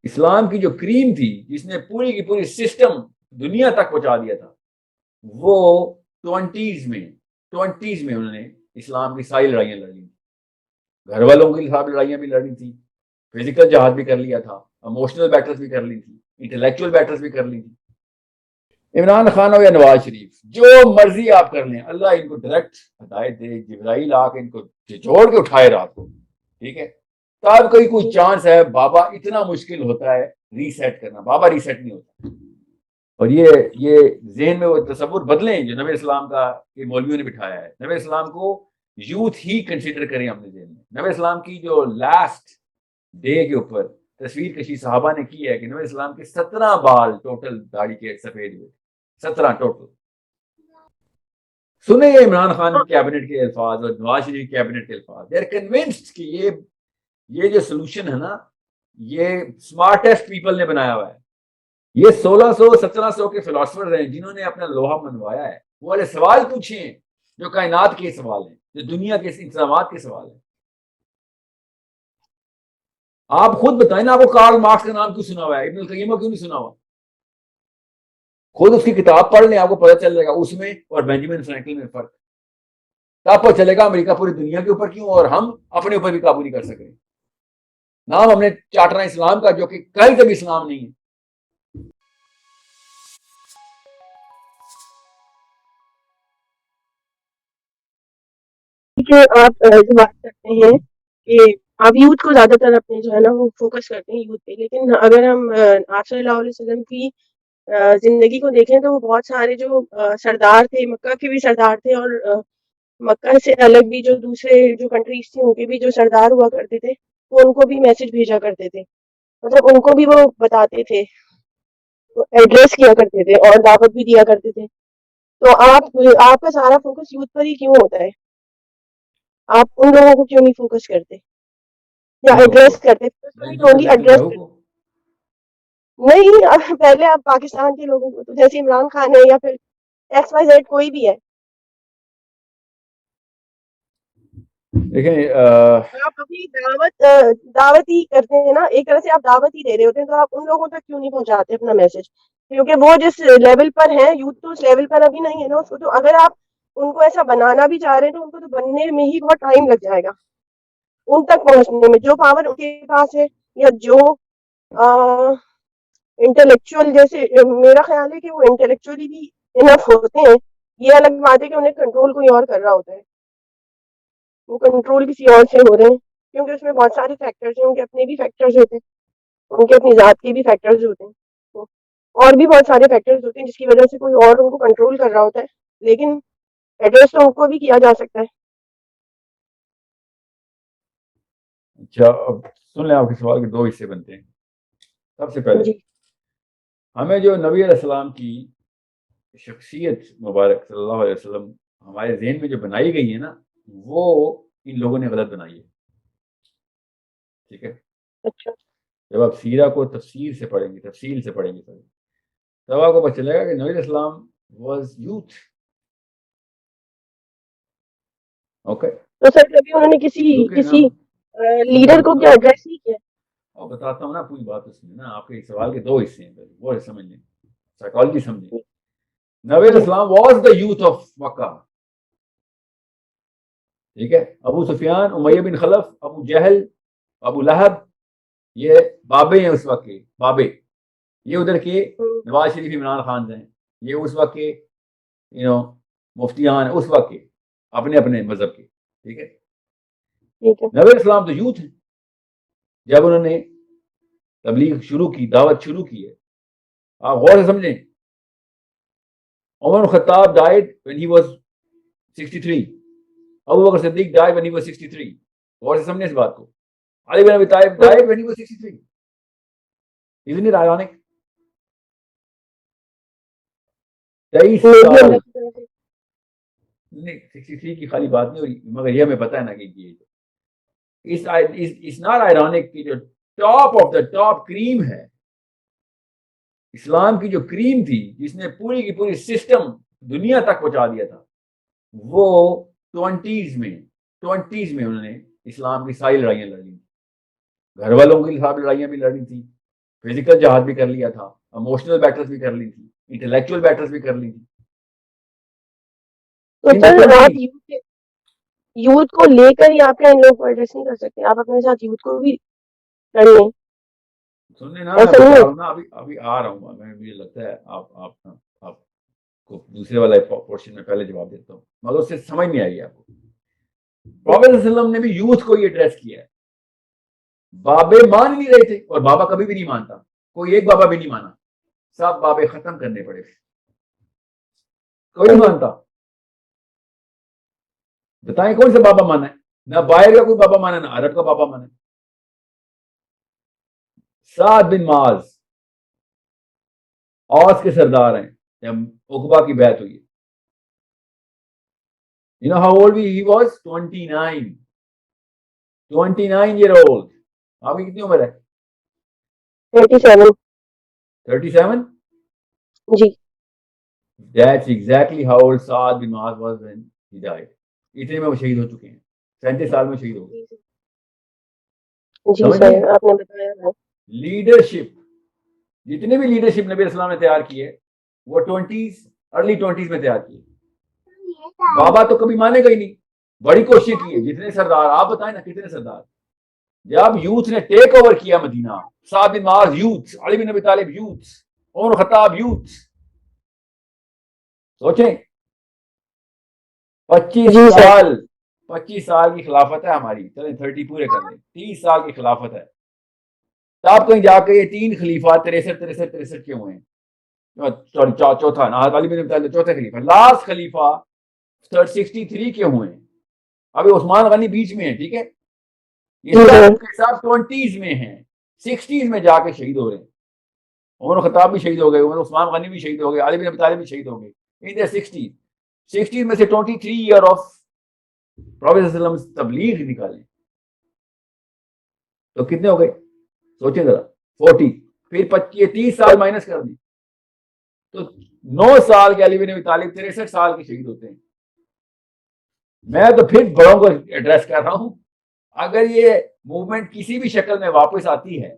اسلام کی جو کریم تھی جس نے پوری کی پوری سسٹم دنیا تک پہنچا دیا تھا، وہ ٹوینٹیز میں انہوں نے اسلام کی ساری لڑائیاں لڑی، گھر والوں کے ساتھ لڑائیاں بھی لڑی تھی، فزیکل جہاد بھی کر لیا تھا، اموشنل بیٹلز بھی کر لی تھی، انٹلیکچوئل بیٹلز بھی کر لی تھی۔ عمران خان ہو یا نواز شریف، جو مرضی آپ کر لیں، اللہ ان کو ڈائریکٹ ہدایت دے، جبرائیل آ کے ان کو جوڑ کے اٹھائے رات کو، ٹھیک ہے، تب کوئی چانس ہے۔ بابا اتنا مشکل ہوتا ہے ریسیٹ کرنا، بابا ریسیٹ نہیں ہوتا۔ اور یہ ذہن میں وہ تصور بدلیں جو نبی اسلام کا یہ مولویوں نے بٹھایا ہے۔ نبی اسلام کو یوتھ ہی کنسیڈر کریں اپنے ذہن میں۔ نبی اسلام کی جو لاسٹ ڈے کے اوپر تصویر کشی صحابہ نے کی ہے کہ نبی اسلام کے 17 بال ٹوٹل داڑھی کے سفید ہوئے، 17 ٹوٹل۔ سنیں یہ عمران خان کیبنٹ کے الفاظ اور نواز شریف کیبنٹ کے الفاظ، دے آر کنونسڈ کہ یہ جو سولوشن ہے نا، یہ اسمارٹیسٹ پیپل نے بنایا ہوا ہے۔ یہ 1600-1700 کے فلاسفرز ہیں جنہوں نے اپنا لوہا منوایا ہے، وہ والے سوال پوچھیں جو کائنات کے سوال ہیں، جو دنیا کے انتظامات کے سوال ہیں۔ آپ خود بتائیں نا، آپ کو کارل مارکس کا نام کیوں سنا ہوا ہے، ابن القیم کو کیوں نہیں سنا ہوا؟ خود اس کی کتاب پڑھ لیں، آپ کو پتہ چل جائے گا اس میں اور بینجامن فرینکلن میں فرق۔ آپ کو چلے گا امریکہ پوری دنیا کے اوپر کیوں اور ہم اپنے اوپر بھی قابو نہیں کر سکے۔ نام ہم نے چاٹنا اسلام کا، جو کہ کہیں کبھی اسلام نہیں ہے۔ آپ جو بات کرتے ہیں کہ آپ یوتھ کو زیادہ تر اپنے جو ہے نا وہ فوکس کرتے ہیں یوتھ پہ، لیکن اگر ہم آپ صلی اللہ علیہ وسلم کی زندگی کو دیکھیں تو وہ بہت سارے جو سردار تھے، مکہ کے بھی سردار تھے، اور مکہ سے الگ بھی جو دوسرے جو کنٹریز تھے ان کے بھی جو سردار ہوا کرتے تھے، وہ ان کو بھی میسج بھیجا کرتے تھے، مطلب ان کو بھی وہ بتاتے تھے، ایڈریس کیا کرتے تھے اور دعوت بھی دیا کرتے تھے۔ تو آپ کا سارا فوکس یوتھ پر ہی کیوں ہوتا ہے؟ آپ ان لوگوں کو کیوں نہیں فوکس کرتے یا ایڈریس کرتے؟ ایڈریس نہیں، پہلے آپ پاکستان کے لوگوں کو، جیسے عمران خان ہے یا پھر ایکس وائی زیڈ کوئی بھی ہے، دیکھیں آپ اپنی دعوت ہی کرتے ہیں نا، ایک طرح سے آپ دعوت ہی دے رہے ہوتے ہیں، تو آپ ان لوگوں تک کیوں نہیں پہنچاتے اپنا میسج؟ کیونکہ وہ جس لیول پر ہیں، یوتھ تو اس لیول پر ابھی نہیں ہے نا اس کو، تو اگر آپ ان کو ایسا بنانا بھی چاہ رہے ہیں تو ان کو تو بننے میں ہی بہت ٹائم لگ جائے گا، ان تک پہنچنے میں۔ جو پاور ان کے پاس ہے یا جو انٹلیکچوئل، جیسے میرا خیال ہے کہ وہ انٹلیکچولی بھی انف ہوتے ہیں، یہ الگ بات ہے کہ انہیں کنٹرول کوئی اور کر رہا ہوتا ہے، وہ کنٹرول کسی اور سے ہو رہے ہیں، کیونکہ اس میں بہت سارے فیکٹرز ہیں، ان کے اپنے بھی فیکٹرز ہوتے ہیں، ان کے اپنی ذات کے بھی فیکٹرز ہوتے ہیں، تو اور بھی بہت سارے فیکٹرز ہوتے ہیں جس کی وجہ سے کوئی اور ان کو کنٹرول کر رہا ہوتا ہے، لیکن ایڈریس تو ان کو بھی کیا جا سکتا ہے۔ اچھا، اب سن لیں، آپ کے سوال کے دو حصے بنتے ہیں۔ سب سے پہلے ہمیں جو نبی علیہ السلام کی شخصیت مبارک صلی اللہ علیہ وسلم ہمارے ذہن میں جو بنائی گئی ہے نا، وہ ان لوگوں نے غلط بنائی ہے، ٹھیک ہے؟ اچھا، جب آپ سیرہ کو تفسیر سے پڑھیں گے، تفصیل سے پڑھیں گے تب آپ کو پتہ چلے گا کہ نبی علیہ السلام واز یوتھ، اوکے؟ تو سر کبھی انہوں نے کسی لیڈر کو کیا ایڈریس نہیں کیا؟ اور بتاتا ہوں نا پوری بات، اس میں نا آپ کے سوال کے دو حصے ہیں، وہ سمجھ لیں، سائیکالوجی سمجھیں۔ نبی علیہ السلام واز دا یوتھ آف مکہ، ٹھیک ہے؟ ابو سفیان، امیہ بن خلف، ابو جہل، ابو لہب، یہ بابے ہیں اس وقت کے، بابے یہ ادھر کے نواز شریف عمران خان ہیں، یہ اس وقت کے مفتیان اس وقت کے اپنے اپنے مذہب کے، ٹھیک ہے؟ نبی اسلام تو یوتھ ہیں جب انہوں نے تبلیغ شروع کی، دعوت شروع کی ہے۔ آپ غور سے سمجھیں، عمر بن خطاب died when he was 63، Abu Bakr Siddiq died when he was 63، غور سے سمجھیں اس بات کو۔ علی بن ابی طالب died when he was 63، isn't it ironic؟ 23 سال، نہیں 63 کی خالی بات نہیں ہوئی، مگر یہ ہمیں پتہ ہے نا کہ it's not ironic کہ جو ٹاپ آف دا ٹاپ کریم ہے، اسلام کی جو کریم تھی جس نے پوری کی پوری سسٹم دنیا تک پہنچا دیا تھا، وہ ٹوینٹیز میں انہوں نے اسلام کی ساری لڑائیاں لڑی، گھر والوں کے ساتھ لڑائیاں بھی لڑی تھی، فزیکل جہاد بھی کر لیا تھا, اموشنل بیٹلز بھی کر لی تھی, انٹلیکچوئل بیٹلز بھی کر لی تھی. تو سر آپ یوتھ کو لے کر ہی آپ ان لوگ کو ایڈریس نہیں کر سکتے, آپ اپنے ساتھ یوتھ کو بھی کر لیں. سننے نا, میں بتا رہا ہوں نا, ابھی آ رہا ہوں میں, مجھے لگتا ہے آپ کو دوسرے والا پورشن میں پہلے جواب دیتا ہوں, مگر اس سے سمجھ نہیں آئی آپ کو. پروفیٹ صلی اللہ علیہ وسلم نے بھی یوتھ کو یہ ایڈریس کیا ہے. بابے مان نہیں رہے تھے, اور بابا کبھی بھی نہیں مانتا, کوئی ایک بابا بھی نہیں مانا, سب بابے ختم کرنے پڑے, کوئی نہیں مانتا. بتائیں کون سے بابا مانا ہے؟ نہ باہر کا کوئی بابا مانا, نہ عرب کا بابا مانا. سعد بن معاذ اوس کے سردار ہیں جب عقبہ کی بیعت ہوئی. You know how old he was? 29. 29 year old. آپ کی کتنی عمر ہے؟ 37. 37? جی. That's exactly how old Saad bin Muaz was when he died. اتنے میں وہ شہید ہو چکے ہیں, 37 سال میں شہید ہو گئے. جی سر آپ نے بتایا. لیڈرشپ, جتنے بھی لیڈرشپ نبی اسلام نے تیار کیے وہ 20s ارلی 20s میں تیار کیے. بابا تو کبھی مانے گا ہی نہیں, بڑی کوشش کی ہے. جتنے سردار آپ بتائیں نا, کتنے سردار. جب یوتھ نے ٹیک اوور کیا مدینہ, سعد بن معاذ یوتھ, علی بن ابی طالب یوتھ, عمر خطاب یوتھ. سوچیں 25 سال کی خلافت ہے ہماری, چلیں 30 پورے کر لیں, 30 سال کی خلافت ہے. تب کہیں جا کے یہ 3 خلیفہ 63 کے ہوئے ہیں. چوتھا علی بن ابی طالب چوتھے خلیفہ, لاسٹ خلیفہ 63 کے ہوئے ہیں. ابھی عثمان غنی بیچ میں ہے, ٹھیک ہے, یہ سب 20s میں ہیں, 60s میں جا کے شہید ہو رہے ہیں. عمر خطاب بھی شہید ہو گئے, عثمان غنی بھی شہید ہو گئے, علی بن ابی طالب بھی شہید ہو گئے. ان the 60s میں سے 23 ایئر آف پروفیٹ صلی اللہ علیہ وسلم تبلیغ نکالیں تو کتنے ہو گئے سوچیں ذرا. 40, پھر 30 سال مائنس کر دیں تو 9 سال کے علی بن ابی طالب 63 سال کے شہید ہوتے ہیں. میں تو پھر بڑوں کو ایڈریس کر رہا ہوں, اگر یہ موومنٹ کسی بھی شکل میں واپس آتی ہے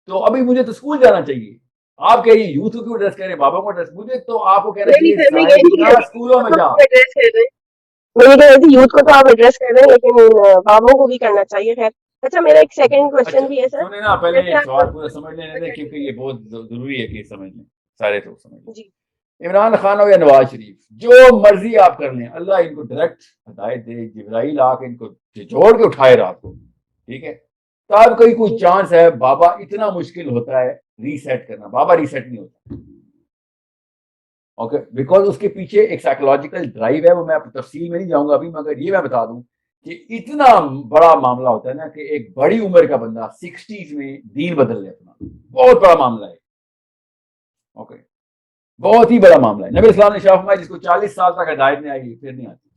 تو ابھی مجھے تو اسکول جانا چاہیے. آپ کہہ رہی ہیں یوتھ کو ایڈریس کریں, بابا کو ایڈریس, مجھے تو آپ کو کہنا چاہیے اسکولوں میں جا. میں یہ کہہ رہی تھی یوتھ کو تو آپ ایڈریس کر رہے ہیں, لیکن بابوں کو بھی کرنا چاہیے. خیر اچھا, میرا ایک سیکنڈ کوشچن بھی ہے سر. سنیں نا, پہلے ایک سوال پورا سمجھ لینے دیں کیونکہ یہ بہت ضروری ہے کہ سمجھ لیں, سارے لوگ سمجھ لیں. عمران خان ہو یا نواز شریف, جو مرضی آپ کر لیں, اللہ ان کو ڈائریکٹ ہدایت دے, جبرائیل آ کے ان کو جوڑ کے اٹھائے رات کو, ٹھیک ہے, تب کوئی چانس ہے. بابا اتنا مشکل ہوتا ہے ریسیٹ کرنا, بابا ریسیٹ نہیں ہوتا. اوکے, بیکاز اس کے پیچھے ایک سائیکولوجیکل ڈرائیو ہے, وہ میں تفصیل میں نہیں جاؤں گا ابھی, مگر یہ میں بتا دوں کہ اتنا بڑا معاملہ ہوتا ہے نا کہ ایک بڑی عمر کا بندہ 60s میں دین بدل لے اپنا, بہت بڑا معاملہ ہے. اوکے, بہت ہی بڑا معاملہ ہے. نبی اسلام نے شاہ فرمایا جس کو 40 سال تک ہدایت نہیں آئی پھر نہیں آتی.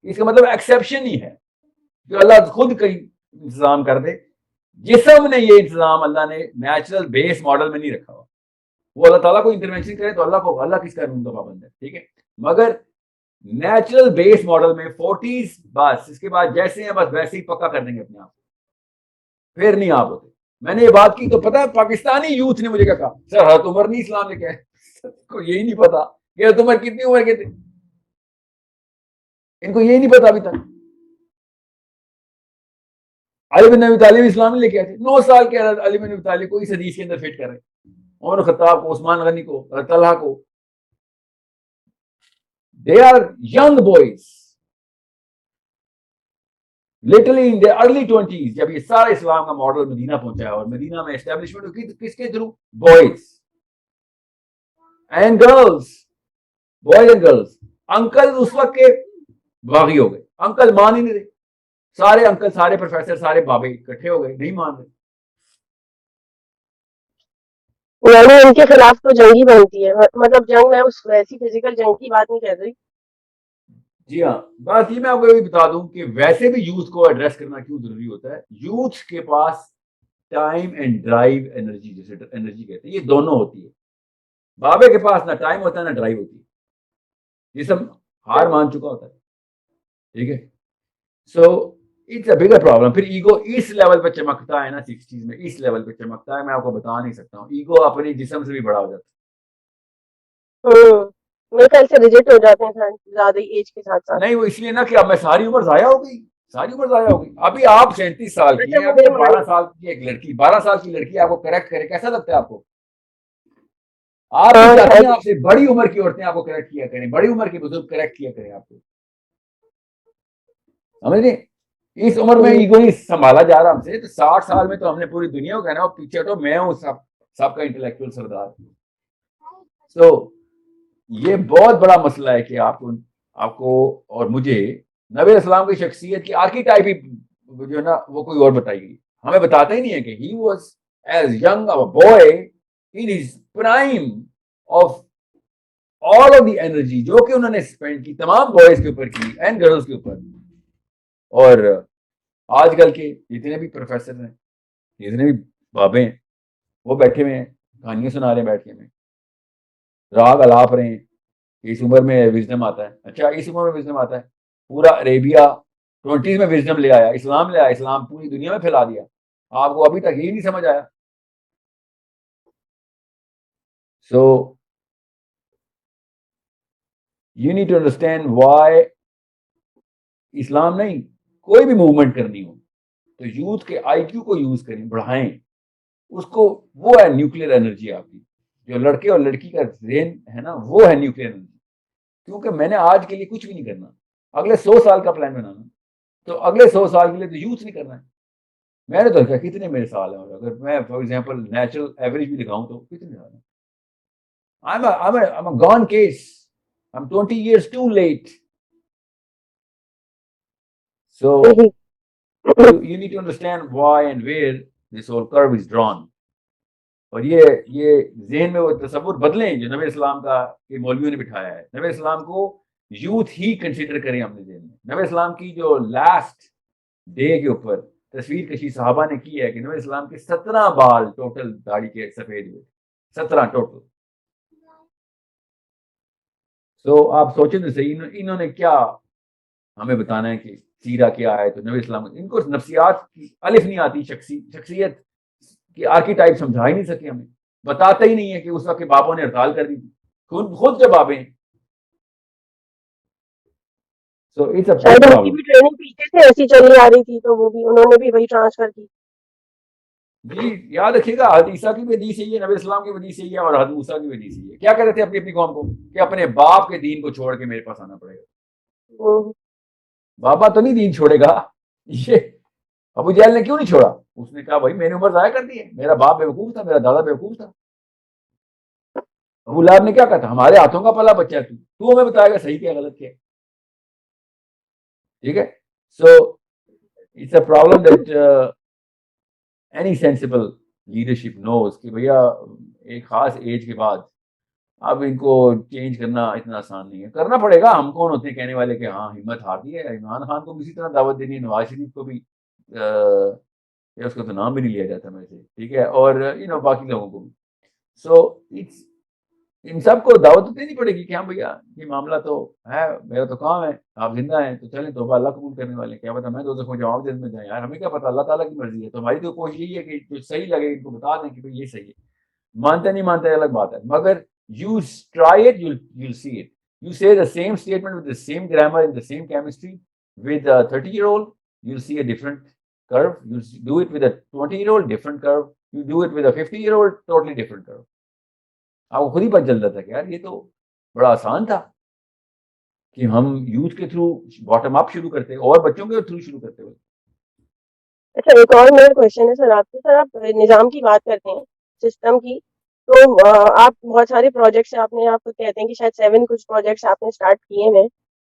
اس کا مطلب ایکسیپشن ہی ہے جو اللہ خود کہیں انتظام کر دے. جسم نے یہ انتظام اللہ نے نیچرل بیس ماڈل میں نہیں رکھا ہوا. وہ اللہ تعالیٰ کو انٹرونشن کرے تو اللہ کس قانون کا پابند ہے, ٹھیک ہے, مگر نیچرل بیس ماڈل میں 40s بس, اس کے بعد جیسے ہیں بس ویسے ہی پکا کر دیں گے اپنے آپ, پھر نہیں آپ ہوتے. میں نے یہ بات کی تو پتا ہے پاکستانی یوتھ نے مجھے کیا کہا, سر حضرت عمر نہیں اسلام لے کے آئے. کو یہی نہیں پتا کہ حضرت عمر کتنی عمر کے تھے, ان کو یہی نہیں پتا ابھی تک. علی بن ابی طالب اسلام لے کے آئے تھے, 9 سال کے علی بن ابی طالب کو اس حدیث کے اندر فٹ کر رہے, عمر خطاب کو, عثمان غنی کو, طلحہ کو. They are young boys, literally in their early 20s. جب یہ سارا اسلام کا ماڈل مدینہ پہنچا ہے, اور مدینہ میں اسٹیبلشمنٹ کی کس کے through, boys and girls, boys and girls. Uncle اس وقت کے باغی ہو گئے, انکل مان ہی نہیں رہے, سارے انکل, سارے پروفیسر, سارے بابے اکٹھے ہو گئے, نہیں مان رہے. یعنی ان کے خلاف تو جنگ ہی بنتی ہے, مطلب جنگ میں اس ویسی فزیکل جنگ کی بات نہیں کر رہی. جی ہاں, بات یہ میں آپ کو یہ بتا دوں کہ ویسے بھی یوتھ کو ایڈریس کرنا کیوں ضروری ہوتا ہے. یوتھ کے پاس ٹائم اینڈ ڈرائیو انرجی, جیسے انرجی کہتے ہیں, یہ دونوں ہوتی ہے. بابے کے پاس نہ ٹائم ہوتا ہے نہ ڈرائیو ہوتی ہے, یہ سب ہار مان چکا ہوتا ہے, ٹھیک ہے. So it's a bigger problem. پھر ایگو اس لیول پہ چمکتا ہے نا 60s میں, اس لیول پہ چمکتا ہے, میں آپ کو بتا نہیں سکتا ہوں. ایگو اپنی جسم سے بھی بڑا ہو جاتا میرے خیال سے ریجیکٹ ہو جاتے ہیں زیادہ ایج کے ساتھ ہے. ساتھ. نہیں وہ اس لیے نا کہ اب میں ساری عمر ضائع ہو گئی, ساری عمر ضائع ہو گئی. ابھی آپ 37 سال کی اچھا ہیں, ابھی مجھے 12 سال کی ایک لڑکی, 12 سال کی لڑکی آپ کو کریکٹ کرے, کیسا لگتا ہے آپ کو؟ آپ بھی ہاں چاہتی ہیں شاید آپ سے بڑی عمر کی عورتیں آپ کو کریکٹ کیا کریں, بڑی عمر کے بزرگ کریکٹ کیا کریں آپ کو, سمجھ رہے؟ اس عمر میں ایگو ہی سنبھالا جا رہا ہم سے. تو 60 سال میں تو ہم نے پوری دنیا کو کہنا اور پیچھے ہٹو, میں ہوں سب کا انٹلیکچوئل سردار. سو یہ بہت بڑا مسئلہ ہے کہ آپ کو اور مجھے نبی اسلام کی شخصیت کی آرکیٹائپ ہی جو ہے نا وہ کوئی اور بتائی گئی. ہمیں بتاتا ہی نہیں ہے کہ he was as young a boy in his prime of all of the energy جو کہ انہوں نے اسپینڈ کی تمام بوائز کے اوپر کی اینڈ گرلز کے اوپر. اور آج کل کے جتنے بھی پروفیسر ہیں, جتنے بھی بابے ہیں, وہ بیٹھے ہوئے ہیں کہانیاں سنا رہے ہیں بیٹھ کے, میں راگ الاپ رہے ہیں. اس عمر میں وزڈم آتا ہے. اچھا اس عمر میں وزڈم آتا ہے؟ پورا عربیہ 20s میں وزڈم لے آیا, اسلام لے آیا, اسلام پوری دنیا میں پھیلا دیا. آپ کو ابھی تک یہ نہیں سمجھ آیا. So you need to understand why Islam نہیں, کوئی بھی موومنٹ کرنی ہو تو یوتھ کے آئی کیو کو یوز کریں, بڑھائیں اس کو. وہ ہے نیوکلیر انرجی آپ کی, جو لڑکے اور لڑکی کا ذہن ہے نا وہ ہے نیوکلیر انرجی. کیونکہ میں نے آج کے لیے کچھ بھی نہیں کرنا, اگلے 100 سال کا پلان بنانا, تو اگلے 100 سال کے لیے تو یوتھ نہیں کرنا ہے. میں نے تو دیکھا کتنے میرے سال ہیں, اور اگر میں فار ایگزامپل نیچرل ایوریج بھی دکھاؤں تو کتنے سال ہیں. I'm a gone case. I'm 20 years too late. So you need to understand why and where this whole curve is drawn. اور یہ ذہن میں وہ تصور بدلیں جو نبی اسلام کا کہ مولویوں نے بٹھایا ہے. نبی اسلام کو یوتھ ہی کنسیڈر کریں اپنے ذہن میں. نبی اسلام کی جو لاسٹ ڈے کے اوپر تصویر کشی صحابہ نے کی ہے کہ نبی اسلام کے 17 بال ٹوٹل داڑھی کے سفید ہوئے, 17 ٹوٹل. سو آپ سوچیں تو صحیح, انہوں نے کیا ہمیں بتانا ہے کہ سیرہ کیا ہے. تو نبی اسلام ان کو نفسیات کی الف نہیں آتی, شخصیت کی آرکیٹائپ سمجھا ہی نہیں سکے, ہمیں بتاتا ہی نہیں ہے کہ اس وقت کے بابوں نے ہڑتال کر دی تھی, خود جب بابے ہیں. سو اٹس اے شاید ان کی پرابلم. بھی ٹریننگ پیچھے سے ایسی چلی آ رہی تھی تو وہ بھی انہوں نے بھی وہی ٹرانسفر کی. جی یاد رکھیے گا, حدیث عیسیٰ کی بھی حدیث یہی ہے, نبی اسلام کی بھی حدیث یہی ہے, اور حضرت موسیٰ کی بھی حدیث یہی ہے. کیا کہتے تھے اپنی اپنی قوم کو کہ اپنے باپ کے دین کو چھوڑ کے میرے پاس آنا پڑے گا. بابا تو نہیں دین چھوڑے گا. یہ ابو جہل نے کیوں نہیں چھوڑا؟ اس نے کہا بھائی میں نے عمر ضائع کر دی ہے, میرا باپ بیوقوف تھا, میرا دادا بیوقوف تھا. ابو لہب نے کیا کہا تھا, ہمارے ہاتھوں کا پلا بچہ ہے, تو ہمیں بتائے گا صحیح کیا غلط کیا. ٹھیک ہے. So it's a problem that any sensible leadership knows کہ بھیا ایک خاص ایج کے بعد اب ان کو چینج کرنا اتنا آسان نہیں ہے. کرنا پڑے گا. ہم کون ہوتے ہیں کہنے والے کہ ہاں ہمت ہارتی ہے. عمران خان کو کسی طرح دعوت دینی ہے, نواز شریف کو بھی, اس کو تو نام بھی نہیں لیا جاتا میں سے, ٹھیک ہے, اور باقی لوگوں کو بھی. سو ان سب کو دعوت دینی پڑے گی کہ ہاں بھیا یہ معاملہ تو ہے, میرا تو کام ہے, آپ زندہ ہیں تو چلیں توبہ اللہ قبول کرنے والے. کیا پتا میں دوزخ میں جاؤں جنت میں جائیں, یار ہمیں کیا پتا, اللہ تعالیٰ کی مرضی ہے. تو ہماری تو کوشش یہی ہے کہ جو صحیح لگے ان کو بتا دیں کہ بھائی یہ صحیح ہے. مانتے نہیں مانتے الگ بات ہے, مگر you try it, you'll see it. You say the same statement with the same grammar in the same chemistry with a 30-year-old, you'll see a different curve. You do it with a 20-year-old, different curve. You do it with a 50-year-old, totally different curve. آپ کو خود ہی پتہ چلتا تھا کہ یار یہ تو بڑا آسان تھا کہ ہم یوتھ کے تھرو باٹم اپ شروع کرتے اور بچوں کے تھرو شروع کرتے ہوئے. اچھا ایک اور میرا کوشچن ہے سر آپ سے. سر آپ نظام کی بات کرتے ہیں, سسٹم کی, تو آپ بہت سارے پروجیکٹس آپ کہتے ہیں کہ شاید 7 کچھ پروجیکٹس آپ نے اسٹارٹ کیے ہیں,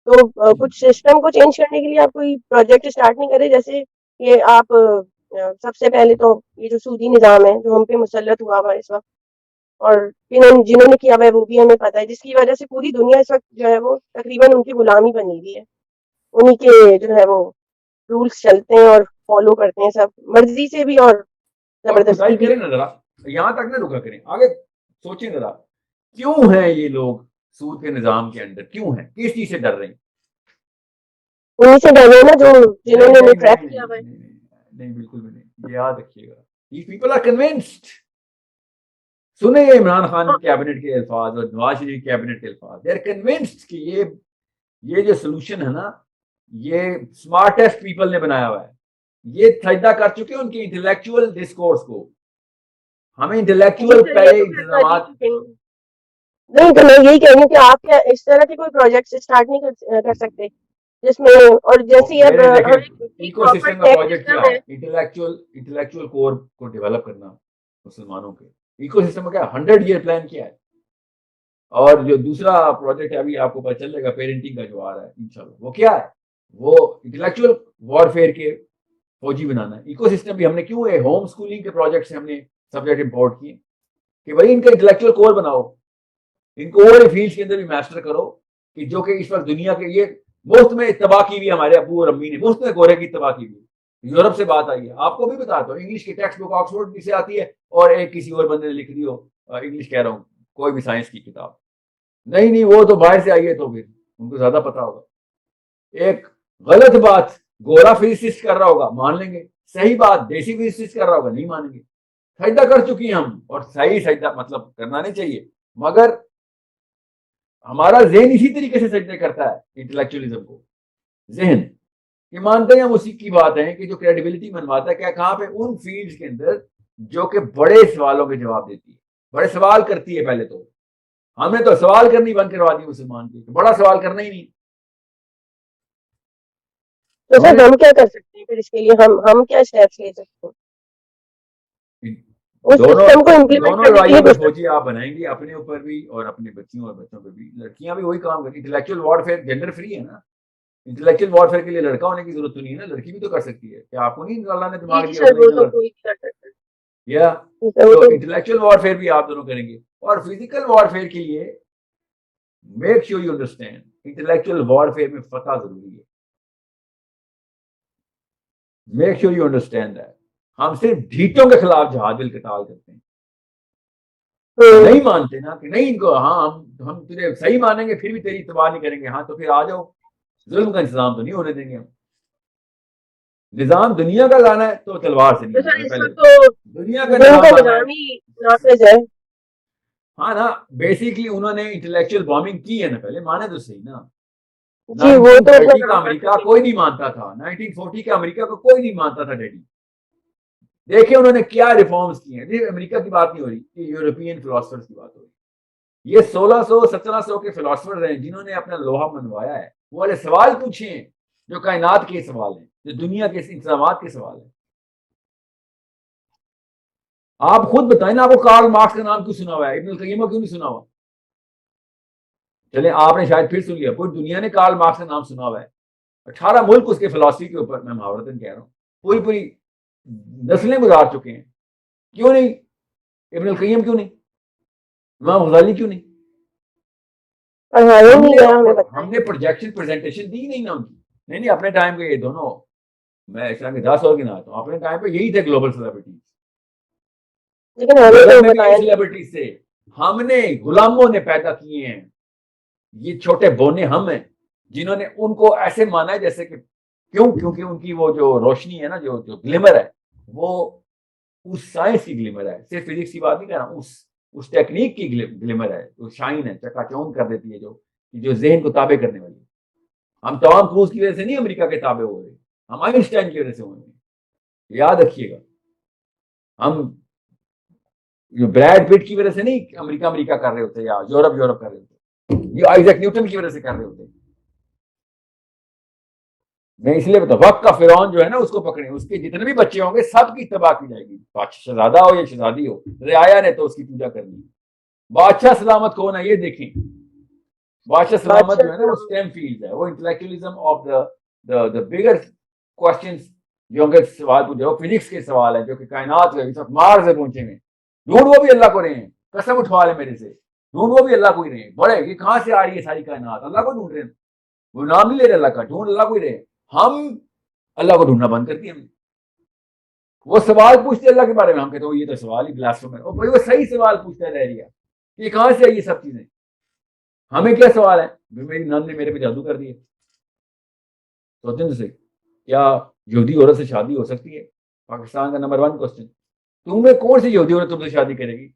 تو کچھ سسٹم کو چینج کرنے کے لیے آپ کوئی پروجیکٹ اسٹارٹ نہیں کرے؟ جیسے کہ آپ سب سے پہلے تو یہ جو سودی نظام ہے جو ہم پہ مسلط ہوا ہوا ہے اس وقت, اور جنہوں نے کیا ہوا ہے وہ بھی ہمیں پتہ ہے, جس کی وجہ سے پوری دنیا اس وقت جو ہے وہ تقریباً ان کی غلامی بنی ہوئی ہے. انہی کے جو ہے وہ رولس چلتے ہیں اور فالو کرتے ہیں سب مرضی سے بھی اور اور زبردستی خدائی بھی. کریں نا ذرا, یہاں تک نہ رکا کریں, آگے سوچیں ذرا کیوں ہیں یہ لوگ سود کے نظام کے اندر, کیوں ہیں, کس چیز سے ڈر رہے ہیں؟ انہیں سے ڈر ہے نا جو جنہوں نے انہیں ٹریپ کیا ہوا ہے. نہیں بالکل بھی نہیں, یہ یاد رکھیے گا, these people are convinced. سنیں یہ عمران خان ہاں. کی کیبنٹ کے الفاظ اور نواز شریف کی کیبنٹ کے الفاظ, دے آر کنوینسڈ کہ یہ جو سولوشن ہے نا, یہ اسمارٹیسٹ پیپل نے بنایا ہوا ہے. یہ سجدہ کر چکے ان کی انٹلیکچوئل ڈسکورس کو. ہمیں انٹلیکچوئل پہلے انتظامات. نہیں تو میں یہی کہہ رہی ہوں کہ آپ کیا اس طرح کے کوئی پروجیکٹ اسٹارٹ نہیں کر سکتے جس میں, اور جیسے اب ایکو سسٹم کا پروجیکٹ کیا ہے, انٹلیکچوئل کور کو ڈیولپ کرنا مسلمانوں کے. ایکو سسٹم کا کیا 100 ایئر پلان کیا ہے. اور جو دوسرا پروجیکٹ ہے ابھی آپ کو پتہ چل جائے گا پیرنٹنگ کا جو آ رہا ہے انشاءاللہ, وہ کیا ہے, وہ انٹلیکچوئل وارفیئر کے فوجی بنانا ہے. ایکو سسٹم بھی ہم نے کیوں ہے ہوم اسکولنگ کے پروجیکٹ سے ہم نے سبجیکٹ امپورٹ کیے کہ بھائی ان کا انٹلیکچوئل کور بناؤ, ان کو وہ فیلڈ کے اندر بھی ماسٹر کرو کہ جو کہ اس وقت دنیا کے یہ مفت میں تباہ کی ہوئی ہمارے ابو اور امی نے, مفت میں گورے کی تباہ کی ہوئی. یورپ سے بات آئی ہے, آپ کو بھی بتاتا ہوں, انگلش کی ٹیکسٹ بک آکسفورڈ سے آتی ہے اور ایک کسی اور بندے نے لکھ دی ہو, انگلش کہہ رہا ہوں, کوئی بھی سائنس کی کتاب. نہیں وہ تو باہر سے آئی ہے, تو پھر ان کو زیادہ پتا ہوگا. ایک غلط بات گورا فزسسٹ کر رہا ہوگا, مان لیں گے. صحیح بات دیسی فزسسٹ کر رہا ہوگا, نہیں مانیں گے. سجدہ کر چکی ہیں ہم, اور صحیح سجدہ مطلب کرنا نہیں چاہیے, مگر ہمارا ذہن اسی طریقے سے سجدے کرتا ہے انٹلیکچولیزم کو. ذہن یہ مانتے ہیں ہم اسی کی بات ہے کہ جو کریڈیبلٹی منواتا ہے کیا کہاں پہ, ان فیلڈز کے اندر جو کہ بڑے سوالوں کے جواب دیتی ہے, بڑے سوال کرتی ہے. پہلے تو ہم نے تو سوال کرنی بند کروا دی مسلمان کی, بڑا سوال کرنا ہی نہیں. تو سر ہم کیا کر سکتے ہیں پھر اس کے لیے, ہم کیا اسٹیپس لے سکتے ہیں اس سسٹم کو امپلیمنٹ دونوں کرنے کے لڑائیوں لیے؟ میں فوجی آپ بنائیں گے, اپنے اوپر بھی اور اپنے بچیوں اور بچوں پہ بھی. لڑکیاں بھی وہی کام کریں, انٹلیکچوئل وارفیئر جینڈر فری ہے نا. انٹلیکچوئل وارفیئر کے لیے لڑکا ہونے کی ضرورت تو نہیں ہے نا, لڑکی بھی تو کر سکتی ہے. کیا آپ کو نہیں اللہ نے دماغ دیا سر وہ تو کوئی کر سکتا ہے. یا تو انٹلیکچوئل وارفیئر بھی آپ دونوں کریں گے. اور فزیکل وارفیئر کے لیے make sure you understand, intellectual warfare میں فتح ضروری ہے. Make sure you understand that. ہم صرف ڈھیٹوں کے خلاف جہاد القتال کرتے ہیں, نہیں مانتے نا کہ نہیں ان کو, ہاں ہم تجھے صحیح مانیں گے پھر بھی تیری اتباع نہیں کریں گے. ہاں تو پھر آ جاؤ, ظلم کا انتظام تو نہیں ہونے دیں گے ہم. نظام دنیا کا لانا ہے تو تلوار سے نہیں, پہلے دنیا کا نظام ہے. ہاں نا, بیسکلی انہوں نے انٹلیکچوئل بامبنگ کی ہے نا, پہلے مانے تو صحیح نا. جی وہ تو 1940 کا امریکہ کوئی نہیں مانتا تھا, 1940 کا امریکہ کو کوئی نہیں مانتا تھا ڈیڈی. دیکھیں انہوں نے کیا ریفارمز کی ہیں. امریکہ کی بات نہیں ہو رہی, یہ یورپین فلاسفرز کی بات ہو رہی. یہ 1600-1700 کے فلاسفرز ہیں جنہوں نے اپنا لوہا منوایا ہے. وہ والے سوال پوچھے ہیں جو کائنات کے سوال ہیں, جو دنیا کے انتظامات کے سوال ہیں. آپ خود بتائیں نا, آپ کو کارل مارکس کا نام کیوں سنا ہوا ہے, ابن القیم کیوں نہیں سنا ہوا؟ چلیں آپ نے شاید پھر سن لیا, پوری دنیا نے کارل مارکس کا نام سنا ہوا ہے. 18 ملک اس کے فلسفی کے اوپر, میں محاورتاً کہہ رہا ہوں, پوری نسلیں گزار چکے ہیں. کیوں نہیں ابن القیم, کیوں نہیں امام غزالی, کیوں نہیں؟ ہم نے پروجیکشن پریزنٹیشن دی نہیں نا ان کی. نہیں اپنے ٹائم پہ یہ دونوں, میں اس طرح کے 10 اور گناتا ہوں, اپنے ٹائم پہ یہی تھے گلوبل سیلیبریٹیز. سیلیبریٹیز سے ہم نے غلاموں نے پیدا کیے ہیں. یہ چھوٹے بونے ہم ہیں جنہوں نے ان کو ایسے مانا ہے جیسے کہ کیونکہ ان کی وہ جو روشنی ہے نا, جو گلیمر ہے, وہ اس سائنس کی گلیمر ہے. صرف فزکس کی بات نہیں کر رہا ہوں, اس ٹیکنیک کی گلیمر ہے, جو شائن ہے, چکا چوند کر دیتی ہے, جو ذہن کو تابع کرنے والی ہے. ہم ٹام کروز کی وجہ سے نہیں امریکہ کے تابع ہو رہے, ہم آئنسٹائن کی وجہ سے ہوئے ہیں. یاد رکھیے گا, ہم بریڈ پٹ کی وجہ سے نہیں امریکہ کر رہے ہوتے, یا یورپ کر رہے ہوتے, یہ آئزیک نیوٹن کی وجہ سے کر رہے ہوتے. میں اس لیے بتا, وقت کا فرعون جو ہے نا, اس کو پکڑیں, اس کے جتنے بھی بچے ہوں گے سب کی تباہ کی جائے گی. شہزادہ ہو یا شہزادی ہو, رعایا نے تو اس کی پوجا کرنی. بادشاہ سلامت کون ہے یہ دیکھیں. بادشاہ سلامت جو ہے نا, وہ سٹیم فیلڈ ہے, وہ intellectualism of the bigger questions, جو اگر سوال پوچھے وہ فزکس کے سوال ہے, جو کہ کائنات ہے, اس وقت مار سے پہنچے ہیں. ڈھونڈ وہ بھی اللہ کو رہے ہیں, قسم اٹھوا لے میرے سے, ڈھونڈ وہ بھی اللہ کو ہی رہے ہیں. بڑے یہ کہاں سے آ رہی ہے ساری کائنات, اللہ کو ڈھونڈ رہے ہیں, وہ نام نہیں لے رہے اللہ کا, ڈھونڈ اللہ کو ہی رہے. ہم اللہ کو ڈھونڈنا بند کر دیا. ہم وہ سوال پوچھتے اللہ کے بارے میں, ہم کہتے ہیں یہ تو سوال ہی بلاسفیمس ہے. بھائی وہ صحیح سوال پوچھتا رہ رہی ہے, یہ کہاں سے آئی یہ سب چیزیں, ہمیں کیا سوال ہے؟ میری نان نے میرے پہ جادو کر دیا. سوچیں تو صحیح, کیا یہودی عورت سے شادی ہو سکتی ہے؟ پاکستان کا نمبر 1 کوشچن. تمہیں کون سی یہودی عورت تم سے شادی کرے گی؟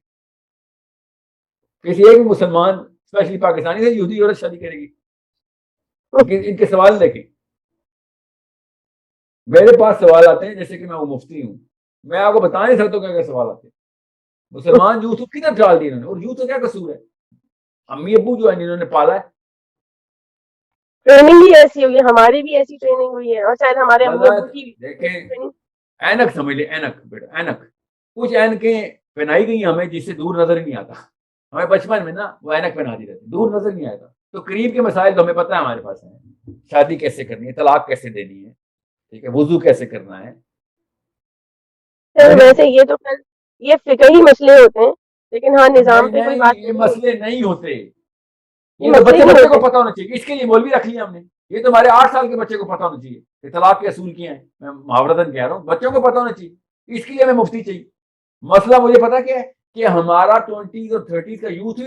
کسی ایک مسلمان اسپیشلی پاکستانی سے یہودی عورت شادی کرے گی؟ ان کے سوال دیکھیں. میرے پاس سوال آتے ہیں جیسے کہ میں وہ مفتی ہوں, میں آپ کو بتا نہیں سکتا کیا سوال آتے ہیں. مسلمان یوتھ کو کدھر ڈال دی انہوں نے, اور یوتھ کا کیا قصور ہے؟ امی ابو جو ہے انہوں نے پالا ہے. ٹریننگ بھی ایسی ہوئی ہے, ہماری بھی ایسی ٹریننگ ہوئی ہے, اور شاید ہمارے امی ابو کی دیکھیں اینک سمجھ لیں, اینک بیٹا اینک, کچھ اینکیں پہنائی گئی ہمیں جس سے دور نظر ہی نہیں آتا. ہمیں بچپن میں نا وہ اینک پہنا دی رہتی, دور نظر نہیں آتا. تو قریب کے مسائل تو ہمیں پتہ ہے ہمارے پاس ہیں, شادی کیسے کرنی ہے, طلاق کیسے دینی ہے, ٹھیک ہے, وضو کیسے کرنا ہے. ویسے یہ تو پھر یہ فقہی مسئلے ہوتے ہیں, لیکن ہاں نظام پہ کوئی بات یہ مسئلے نہیں ہوتے, یہ یہ تو مسئلے بچے کو پتا ہونا چاہیے. اس کے لیے مولوی رکھ لیا ہم نے, یہ تو ہمارے 8 سال کے بچے کو پتا ہونا چاہیے کہ طلاق کے اصول کیا ہیں. میں محاورتاً کہہ رہا ہوں, بچوں کو پتا ہونا چاہیے. اس کے لیے ہمیں مفتی چاہیے. مسئلہ مجھے پتا کیا ہے کہ ہمارا 20s اور 30s کا یوتھ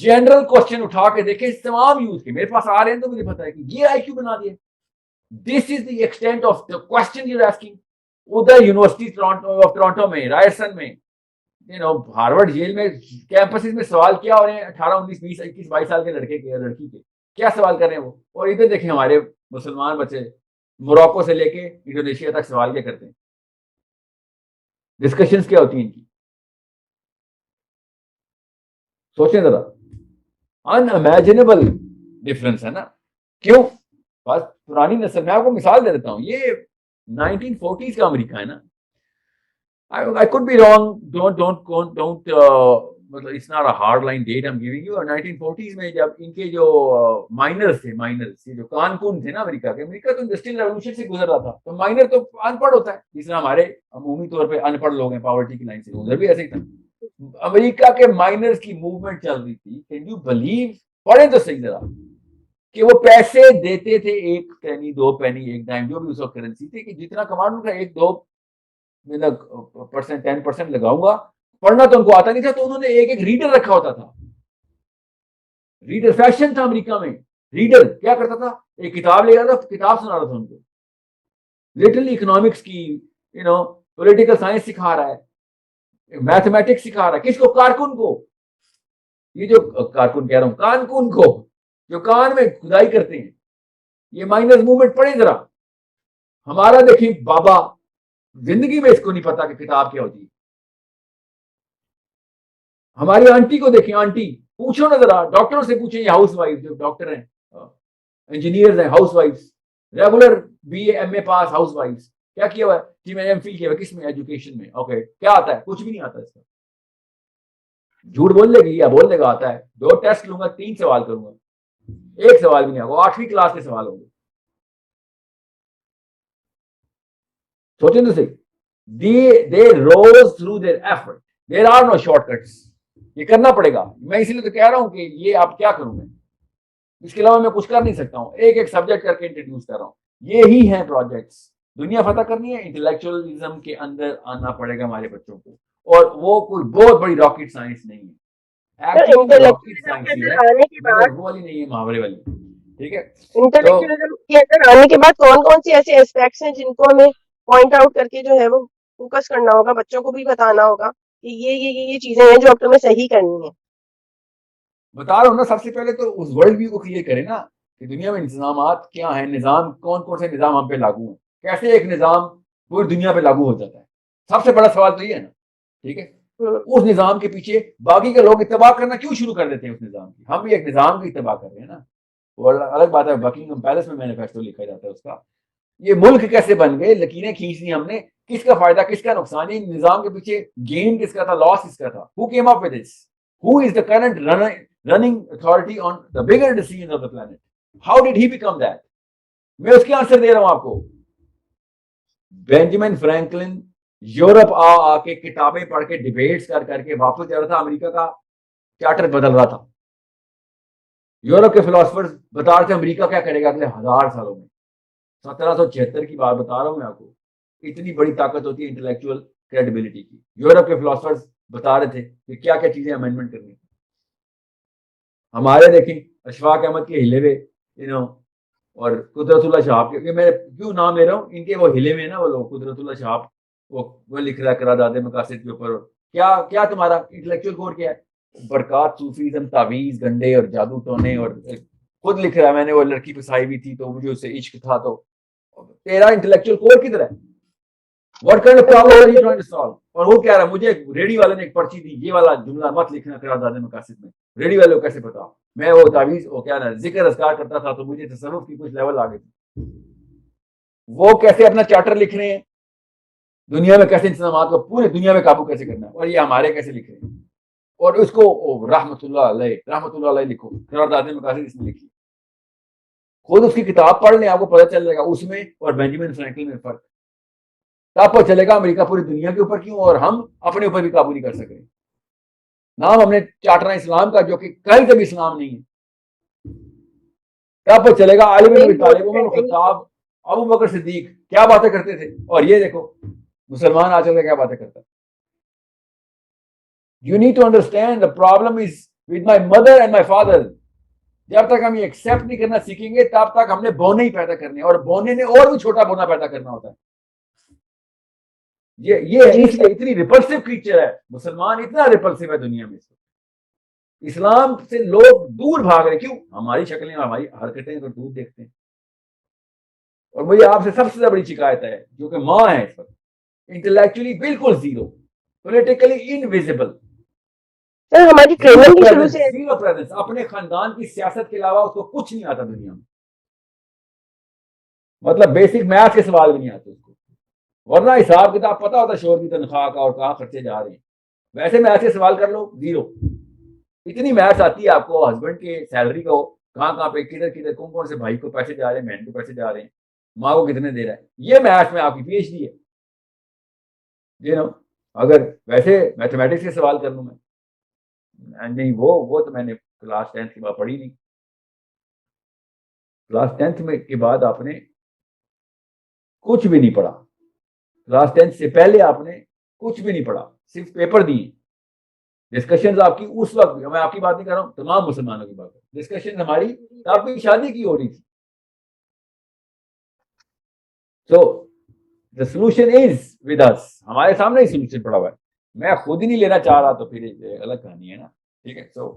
جنرل کوشچن اٹھا کے دیکھیں تمام یوتھ کے میرے پاس آ رہے ہیں, تو مجھے پتا ہے کہ یہ آئی کیو بنا دیا. This is the extent of the question you are asking. ادھر یونیورسٹی آف ٹورانٹو میں, رائرسن میں, ہارورڈ ییل میں کیمپسز میں سوال کیا ہو رہے ہیں 18, 19, 20, 21, 22 سال کے لڑکے کے, لڑکی کے کیا سوال کر رہے ہیں وہ. اور ادھر دیکھیں ہمارے مسلمان بچے موراکو سے لے کے انڈونیشیا تک سوال کیا کرتے ہیں, ڈسکشنز کیا ہوتی ہیں ان کی. سوچیں ذرا, ان امیجنیبل ڈفرنس ہے نا. کیوں؟ بس پرانی نسل, میں آپ کو مثال دے دیتا ہوں, یہ 1940s کا امریکہ ہے نا. I could be wrong. Don't. مطلب it's not a hard line date I'm giving you. 1940s میں جب ان کے جو مائنرز تھے, جو کانکون تھے نا امریکہ کے, امریکہ تو انڈسٹریل ریولوشن سے گزر رہا تھا, تو مائنر تو ان پڑھ ہوتا ہے, جس طرح ہمارے عمومی طور پہ ان پڑھ لوگ ہیں پاورٹی کی لائن سے, ادھر بھی ایسے ہی تھا. امریکہ کے مائنرز کی موومنٹ چل رہی تھی. کین یو بلیو, پڑھیں تو صحیح ذرا, کہ وہ پیسے دیتے تھے 1 پینی 2 پینی 1 ڈائم جو بھی اس وقت کرنسی تھی, کہ جتنا کماؤں گا 1-2% 10% لگاؤں گا. پڑھنا تو ان کو آتا نہیں تھا, تو انہوں نے ایک ریڈر رکھا ہوتا تھا. ریڈر فیشن تھا امریکہ میں. ریڈر کیا کرتا تھا, ایک کتاب لے گا تھا, کتاب سنا رہا تھا ان کو, لٹرلی اکنامکس کی, پولیٹیکل سائنس سکھا رہا ہے, میتھمیٹکس سکھا رہا ہے. کس کو؟ کارکن کو. یہ جو کارکن کہہ رہا ہوں, کانکن کو, جو کان میں کھدائی کرتے ہیں. یہ مائنر موومنٹ پڑھیں ذرا. ہمارا دیکھیں بابا زندگی میں اس کو نہیں پتا کہ کتاب کیا ہوتی ہے. ہماری آنٹی کو دیکھیں, آنٹی پوچھو نا ذرا, ڈاکٹروں سے پوچھیں, یہ ہاؤس وائف جو ڈاکٹر ہیں, انجینئرز ہیں, house wives, regular B A M A pass house wives, کیا کیا ہوا ہے جی میں ایم فل کیا ہوا ہے, کس میں؟ ایجوکیشن میں. اوکے, کیا آتا ہے؟ کچھ بھی نہیں آتا. اس کا جھوٹ بول لے گی یا بول لے گا آتا ہے. 2 ٹیسٹ لوں گا, 3 سوال کروں گا, 1 سوال بھی نہیں آگا. 8ویں کلاس کے سوال ہوں گے. سوچیں تو صحیح. They rose through their effort. There are no shortcuts. یہ کرنا پڑے گا. میں اسی لیے تو کہہ رہا ہوں کہ یہ آپ کیا کروں میں, اس کے علاوہ میں کچھ کر نہیں سکتا ہوں. ایک سبجیکٹ کر کے انٹروڈیوس کر رہا ہوں. یہی ہیں پروجیکٹس. دنیا فتح کرنی ہے, انٹلیکچوئلزم کے اندر آنا پڑے گا ہمارے بچوں کو, اور وہ کوئی بہت بڑی راکٹ سائنس نہیں ہے. انٹلیکچوئلزم کے اندر آنے کے بعد, وہ والی نہیں ہے, محاورے والی. ٹھیک ہے, انٹلیکچوئلزم کے اندر آنے کے بعد کون کون سی ایسے اسپیکٹس ہیں جن کو ہمیں پوائنٹ آؤٹ کر کے جو ہے وہ فوکس کرنا ہوگا, بچوں کو بھی بتانا ہوگا کہ یہ چیزیں ہیں جو اب تمہیں صحیح کرنی ہے. بتا رہا ہوں نا. سب سے پہلے تو اس ورلڈ ویو کو کلیئر کریں نا, کہ دنیا میں انتظامات کیا ہیں, نظام کون کون سے نظام ہم پہ لاگو ہیں, کیسے ایک نظام پوری دنیا پہ لاگو ہو جاتا ہے. سب سے بڑا سوال تو یہ ہے نا. ٹھیک ہے, اس نظام کے پیچھے باقی کے لوگ اتباع کرنا کیوں شروع کر دیتے ہیں اس نظام کی. ہم بھی ایک نظام کی اتباع کر رہے ہیں نا, وہ الگ بات ہے. بکنگھم پیلس میں مینیفیسٹو لکھا جاتا ہے اس کا. یہ ملک کیسے بن گئے, لکیریں کھینچنی ہم نے, کس کا فائدہ کس کا نقصان, نظام کے پیچھے گین کس کا تھا, لاس کس کا تھا. Who came up with this? Who is the current running authority on the bigger decisions of the planet? How did he become that? میں اس کے آنسر دے رہا ہوں آپ کو. بینجامن فرینکلن یورپ آ کے کتابیں پڑھ کے ڈیبیٹس کر کے واپس جا رہا تھا, امریکہ کا چارٹر بدل رہا تھا. یورپ کے فلاسفرز بتا رہے تھے امریکہ کیا کرے گا اگلے 1000 سالوں میں. 1776 کی بات بتا رہا ہوں میں آپ کو. اتنی بڑی طاقت ہوتی ہے انٹلیکچوئل کریڈیبلٹی کی. یورپ کے فلاسفرز بتا رہے تھے کہ کیا کیا چیزیں امینڈمنٹ کرنی. ہمارے دیکھیں اشفاق احمد کے ہلے ہوئے اور قدرت اللہ شہاب کے میں کیوں نام لے رہا ہوں, ان کے وہ ہلے میں نا وہ لوگ, قدرت اللہ شہاب وہ لکھ رہا ہے قرارداد مقاصد کے اوپر. کیا تمہارا انٹلیکچوئل کور کیا ہے؟ برکات, صوفیزم, تعویذ, گنڈے اور جادو ٹونے, اور خود لکھ رہا ہے میں نے وہ لڑکی پسائی ہوئی تھی تو مجھے اس سے عشق تھا. تو تیرا انٹلیکچوئل کور کدھر ہے؟ What kind of problem are you trying to solve? اور وہ کہہ رہا ہے مجھے ریڈی والے نے ایک پرچی دی, یہ والا جملہ مت لکھنا قرارداد مقاصد میں. ریڈی والے کو کیسے پتا؟ میں وہ تعویذ وہ کیا نا ذکر اذکار کرتا تھا تو مجھے تصرف کی کچھ لیول آ گئی تھی. وہ کیسے اپنا چارٹر لکھ رہے ہیں دنیا میں, کیسے انتظامات کو پوری دنیا میں قابو کیسے کرنا ہے, اور یہ ہمارے کیسے لکھ رہے ہیں. اور اس کو رحمت اللہ علیہ لکھو, قرارداد مقاصد اس میں لکھی. خود اس کی کتاب پڑھ لیں, آپ کو پتہ چل جائے گا اس میں اور بینجامن فرینکلن میں فرق. تب پتہ چلے گا امریکہ پوری دنیا کے اوپر کیوں اور ہم اپنے اوپر بھی قابو نہیں کر سک رہے. نام ہم نے چارٹر اسلام کا جو کہ کہیں سے بھی اسلام نہیں ہے. تب پتہ چلے گا علی بن ابی طالب, عمر بن خطاب, ابو بکر صدیق کیا باتیں کرتے تھے, اور یہ دیکھو مسلمان آج کل کیا باتیں کرتا ہے. You need to understand the problem is with my mother and my father. جب تک ہم یہ ایکسپٹ نہیں کرنا سیکھیں گے تب تک ہم نے بونے ہی پیدا کرنے, اور بونے نے اور بھی چھوٹا بونا پیدا کرنا ہوتا ہے. یہ اتنی ریپلسو کریچر ہے مسلمان, اتنا ریپلسو ہے دنیا میں. اسلام سے لوگ دور بھاگ رہے, کیوں؟ ہماری شکلیں, ہماری حرکتیں اگر دور دیکھتے ہیں. اور مجھے آپ سے سب سے زیادہ بڑی شکایت ہے جو کہ ماں ہے اس وقت, انٹلیکچولی بالکل زیرو, پولیٹیکلی انویزیبل, سر ہماری ٹریننگ کی شروع سے زیرو پریزنس, اپنے خاندان کی سیاست کے علاوہ اس کو کچھ نہیں آتا دنیا میں. مطلب بیسک میتھ کے سوال بھی نہیں آتے اس کو, ورنہ حساب کتاب پتا ہوتا شور کی تنخواہ کا اور کہاں خرچے جا رہے ہیں. ویسے میتھ کے سوال کر لو, زیرو. اتنی میتھ آتی ہے آپ کو ہسبینڈ کے سیلری کو, کہاں پہ کدھر کون سے بھائی کو پیسے جا رہے ہیں, بہن کو پیسے جا رہے ہیں, ماں کو کتنے دے رہا ہے. یہ میتھ میں آپ کی پی ایچ ڈی ہے. اگر ویسے میتھمیٹکس کے سوال کر لوں میں, نہیں وہ تو میں نے کلاس 10 کے بعد پڑھی نہیں. کلاس 10 میں کے بعد آپ نے کچھ بھی نہیں پڑھا. کلاس 10 سے پہلے آپ نے کچھ بھی نہیں پڑھا, صرف پیپر دیے. ڈسکشنز آپ کی اس وقت, میں آپ کی بات نہیں کر رہا ہوں, تمام مسلمانوں کی بات کر رہا ہوں. ڈسکشن ہماری آپ کی شادی کی ہو رہی تھی. So the solution is with us. ہمارے سامنے ہی سولوشن پڑا ہوا ہے. میں خود ہی نہیں لینا چاہ رہا تو پھر الگ کہانی ہے نا. ٹھیک ہے, سو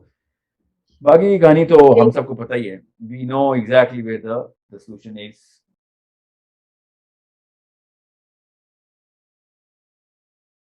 باقی کہانی تو ہم سب کو پتہ ہی ہے. We know exactly where the solution is.